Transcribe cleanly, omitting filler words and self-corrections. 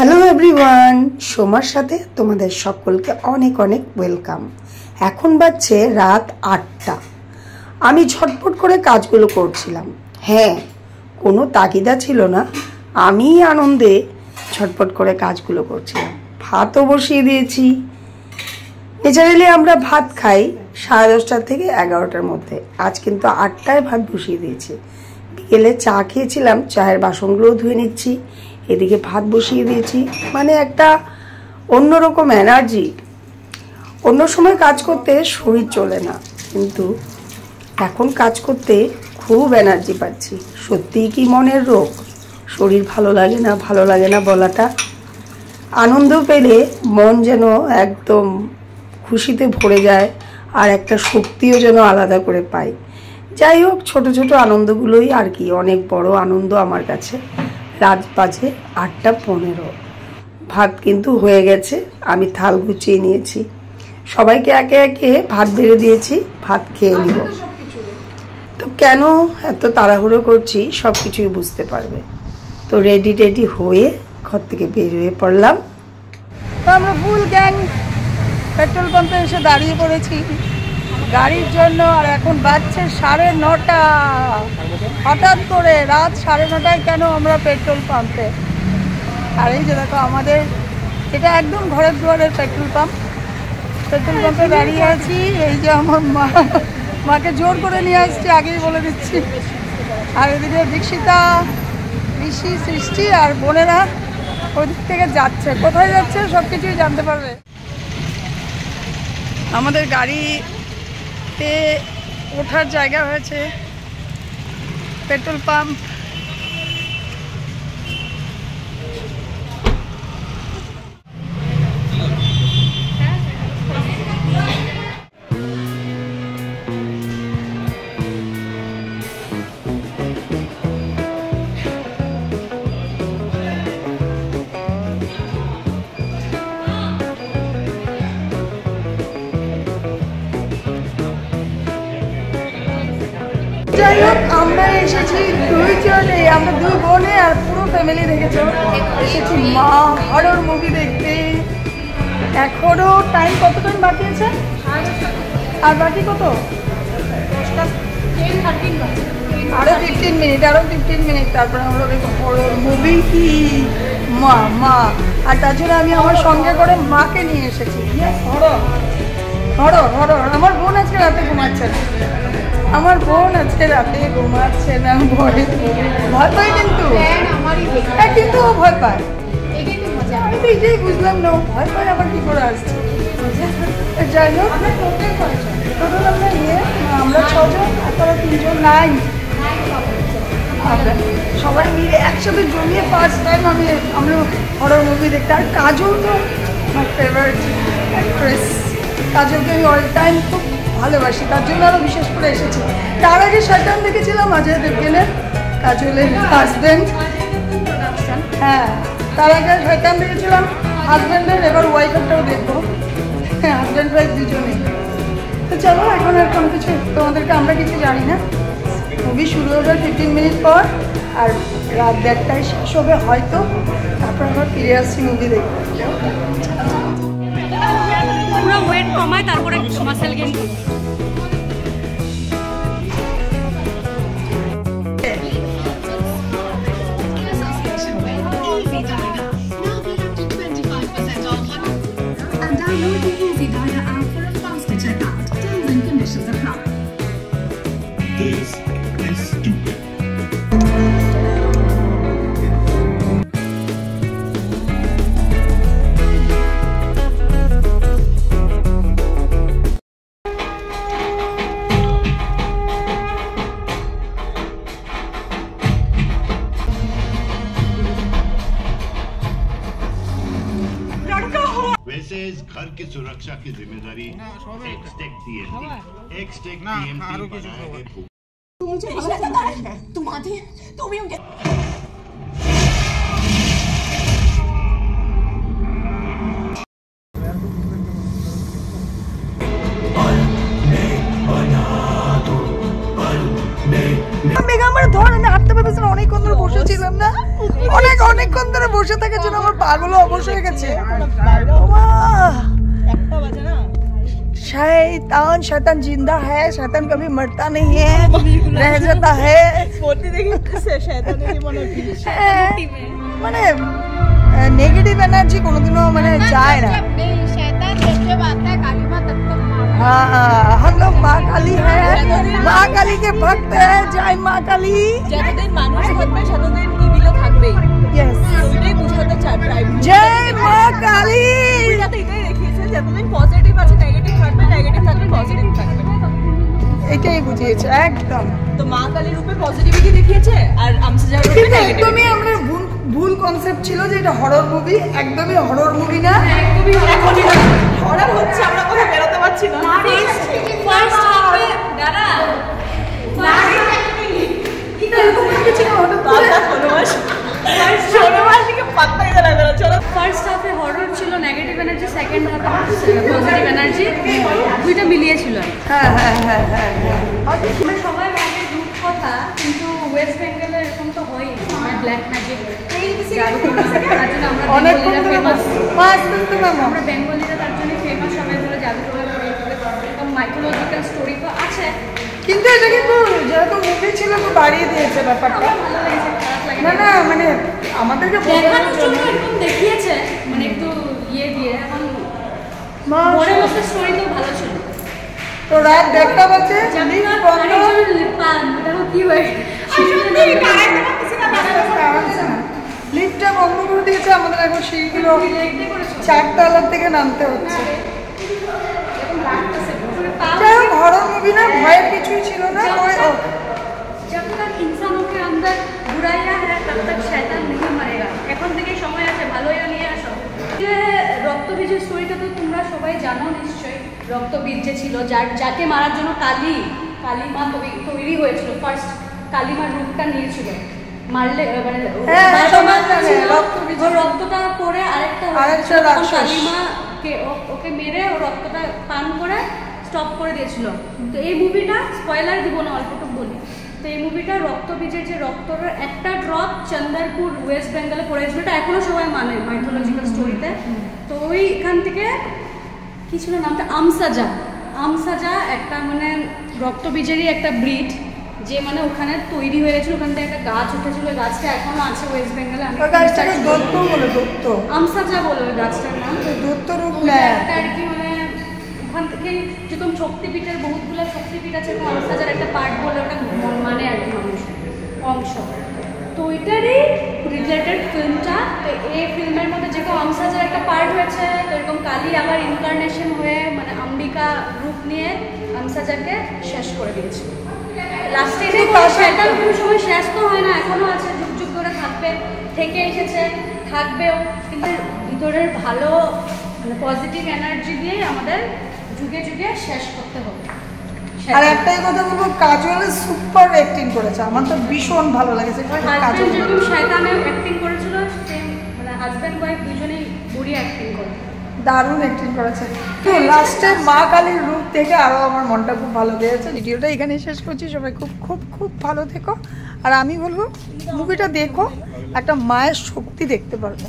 Hello everyone, সোমার সাথে তোমাদের সকলকে অনেক অনেক ওয়েলকাম। এখন বাজছে রাত 8টা। আমি ঝটপট করে কাজগুলো করছিলাম। হ্যাঁ, কোনো তাগিদা ছিল না, আমি আনন্দে ঝটপট করে কাজগুলো করছিলাম। ভাতও বসিয়ে দিয়েছি। ন্যাচারালি আমরা ভাত খাই 10:30 থেকে 11টার মধ্যে। আজ কিন্তু 8টায় ভাত বসিয়ে দিয়েছি। বিকেলে চা খেয়েছিলাম, চায়ের বাসনগুলোও ধুয়ে নিচ্ছি, এদিকে ভাত বসিয়ে দিয়েছি। মানে একটা অন্যরকম এনার্জি। অন্য সময় কাজ করতে শরীর চলে না, কিন্তু এখন কাজ করতে খুব এনার্জি পাচ্ছি। সত্যিই কি মনের রোগ? শরীর ভালো লাগে না বলাটা। আনন্দ পেলে মন যেন একদম খুশিতে ভরে যায়, আর একটা শক্তিও যেন আলাদা করে পাই। যাই হোক, ছোট ছোট আনন্দগুলোই আর কি অনেক বড় আনন্দ আমার কাছে। রাত বাজে 8টা 15। ভাত কিন্তু হয়ে গেছে, আমি থাল গুছিয়ে নিয়েছি। সবাইকে একে একে ভাত বেড়ে দিয়েছি, ভাত খেয়ে নিব। তো কেন এত তাড়াহুড়ো করছি সব কিছুই বুঝতে পারবে। তো রেডি হয়ে ঘর থেকে বের হয়ে পড়লাম। তো আমরা ফুল গ্যাং পেট্রোল পাম্পে এসে দাঁড়িয়ে পড়েছি গাড়ির জন্য। আর এখন বাজছে 9:30। হঠাৎ করে রাত 9:30 কেন আমরা পেট্রোল পাম্পে? আর এই যে দেখো, আমাদের এটা একদম ঘরের দুয়ারের পেট্রোল পাম্পে দাঁড়িয়ে আছি। এই যে আমার মাকে জোর করে নিয়ে আসছি, আগেই বলে দিচ্ছি। আর এদিকে দীক্ষিতা, ঋষি, সৃষ্টি আর বোনেরা ওদিক থেকে যাচ্ছে। কোথায় যাচ্ছে সব কিছুই জানতে পারবে। আমাদের গাড়িতে ওঠার জায়গা হয়েছে পেট্রোল পাম্প। যাই হোক, আমরা এসেছি দুইজনে, আমরা দুই বোনে আর পুরো ফ্যামিলি দেখেছো। এসেছি মা হরর মুভি দেখতে। এখনো টাইম কত টাইম বাকি আছে? আর বাকি কত? আরো 15 মিনিট তারপরে আমরা দেখবো হরর মুভি। কি মা আর তার জন্য আমি আমার সঙ্গে করে মাকে নিয়ে এসেছি। হরর। আমার বোন আজকে রাতে ঘুমাচ্ছে না, ভয় পায়। কিন্তু ও ভয় পায়। আমি তো এটাই বুঝলাম না, ও ভয় পায় আবার কি করে আসছে। যাই হোক, টোটাল আমরা 6 জন, আপনারা 3 জন নাই। সবাই মিলে একসাথে জমিয়ে ফার্স্ট টাইম আমরা হরর মুভি দেখতে। আর কাজল তো আমার ফেভারিট অ্যাক্ট্রেস। কাজলকে আমি অল টাইম খুব ভালোবাসি, তার জন্য আরও বিশেষ করে এসেছি। তার আগে শয়তান দেখেছিলাম অজয় দেবগনের, কাজলের হাজব্যান্ড। হ্যাঁ, তার আগে শয়তান দেখেছিলাম হাজব্যান্ডের, এবার ওয়াইফেরটাও দেখবো। হ্যাঁ, হাজব্যান্ড ওয়াইফ দুজনেই। তো চলো, এখন আর কোনো কিছু তোমাদেরকে আমরা কিছু জানি না। মুভি শুরু হবে 15 মিনিট পর, আর রাত 1:30টায় শেষ হবে হয়তো। তারপর আবার ফিরে আসছি মুভি দেখতে। পুরো ওয়েট কমায়, তারপরে মাসেল গেইন করি। वैसे इस घर की सुरक्षा की जिम्मेदारी एक्सटेक टीम बनाएंगे। तुम आती है तो भी उनके মেঘা আমার ধরে না, হাঁটতে পেরেছিল, অনেকক্ষণ ধরে বসেছিলাম না, অনেকক্ষণ ধরে বসে থাকার জন্য আমার পাগুলো অবশ হয়ে গেছে। शैतान शैतान जिंदा है, शैतान कभी मरता नहीं है, रह जाता है। মানে নেগেটিভ এনার্জি কোনোদিনও মানে যায় না। हाँ हम लोग माँ काली है, माँ काली के भक्त है। जय माँ काली। যতদিন মানুষ থাকবে ততদিন ইভিলও থাকবেই। यस ওইটাই বুঝাতে চাই ট্রাইব। जय माँ काली। এটাতে এটাই দেখিয়েছে যতদিন পজিটিভ আছে নেগেটিভ থাকবে, নেগেটিভ থাকলে পজিটিভ থাকবে। এটাই বুঝিয়েছে একদম। তো মা কালী রূপে পজিটিভিটি দেখিয়েছে আর আমসাজার রূপে কিন্তু নেগেটিভ। একদমই আমরা ভুল কনসেপ্ট ছিল যে এটা হরর মুভি। একদমই হরর মুভি না। এখনই হরর হচ্ছে, আমরা কোথাও বেরোতে পারছি না। ফার্স্ট হাফে দাঁড়া ফার্স্ট হাফে হরর ছিল নেগেটিভ এনার্জি, সেকেন্ড হাফে পজিটিভ এনার্জি, দুইটা মিলিয়ে ছিল। হ্যাঁ হ্যাঁ হ্যাঁ হ্যাঁ আমরা সবাই ভাবে রূপকথা, কিন্তু ওয়েস্ট বেঙ্গলে এরকম তো হয়ই। ব্ল্যাক ম্যাজিক অনেক আমরা বেঙ্গলিরা তার জন্য ফেমাস, সবাই বলে জাদুটোনা এরকম মাইথোলজিক্যাল স্টোরি তো আছে। কিন্তু এটা কিন্তু যেহেতু মুভি ছিল তো বাড়িয়ে দিয়েছে ব্যাপারটা। ভালো লেগেছে, খারাপ লাগে না না মানে আমাদেরকে দেখানোর জন্য এরকম দেখিয়েছে, মানে একটু ইয়ে দিয়ে। এখন মনে হচ্ছে স্টোরি তো ভালো ছিল। তো রাত 1:30 বাজে কি হয় লিফটটা বন্ধ করে দিয়েছে। আমাদের এখন সিঁড়িগুলো 4 তলার থেকে নামতে হচ্ছে। হরর মুভি না, ভয়ের কিছুই ছিল না। जब तक इंसानों के अंदर बुराइयां है तब तक शैतान नहीं मरेगा। এখন থেকে সময় আছে, ভালোইয়া নিয়ে আসো। যে রক্তবীজের স্টোরিটা তো তোমরা সবাই জানো নিশ্চয়ই। রক্তবীজ যে ছিল, যাকে মারার জন্য কালীমা তৈরি হয়েছিল, ফার্স্ট কালীমার রূপটা নিয়েছিল। মারলে মানে রক্তটা পরে আরেকটা কালীমা ওকে মেরে ও রক্তটা পান করে স্টপ করে দিয়েছিল। তো এই মুভিটা স্পয়লার দিব না, অল্পটুকু বলি। তো এই মুভিটা রক্তবীজের যে রক্তর একটা ড্রপ চন্দ্রপুর ওয়েস্ট বেঙ্গলে পড়েছিল, এটা এখনো সবাই মানে মাইথোলজিক্যাল স্টোরিতে। তো ওইখান থেকে কি ছিল নামটা, আমসাজা একটা মানে রক্তবীজেরই একটা ব্রিড, যে মানে ওখানে তৈরি হয়ে গেছিল। ওখান থেকে একটা গাছ উঠেছিল, গাছটা এখনো আছে ওয়েস্ট বেঙ্গলে। আমসাজা বলে ওই গাছটার নাম। আর কি মানে ওখান থেকে যেরকম শক্তিপীঠের বহুতগুলো শক্তিপীঠ আছে, আমসাজার একটা পার্ট বলে ওটা মানে আর কি অংশ। তো ওইটারই রিলেটেড ফিল্মটা। তো এই ফিল্মের মধ্যে যেরকম আমসাজার একটা পার্ট হয়েছে, তো এরকম কালী আবার ইনকার্নেশন হয়ে মানে অম্বিকা রূপ নিয়ে আমসাজাকে শেষ করে দিয়েছে লাস্টে। শয়তান কোনো সময় শেষ তো হয় না, এখনো আছে, যুগ যুগ ধরে থাকবে, থেকে এসেছে, থাকবেও। কিন্তু ভিতরের ভালো মানে পজিটিভ এনার্জি দিয়ে আমাদের যুগে যুগে শেষ করতে হবে। আর একটাই কথা বলবো, কাজল সুপার অ্যাক্টিং করেছে, আমার তো ভীষণ ভালো লেগেছে। কাজল যেরকম শয়তানে অ্যাক্টিং করেছিল, সেম মানে হাজব্যান্ড ওয়াইফ দুজনেই বুড়ি অ্যাক্টিং করে দারুণ অ্যাক্টিং করেছে। তো লাস্টে মা কালীর রূপ থেকে আরও আমার মনটা খুব ভালো লেগেছে। ভিডিওটা এখানে শেষ করছি। সবাই খুব খুব খুব ভালো থেকো। আর আমি বলবো মুভিটা দেখো, একটা মায়ের শক্তি দেখতে পারবো।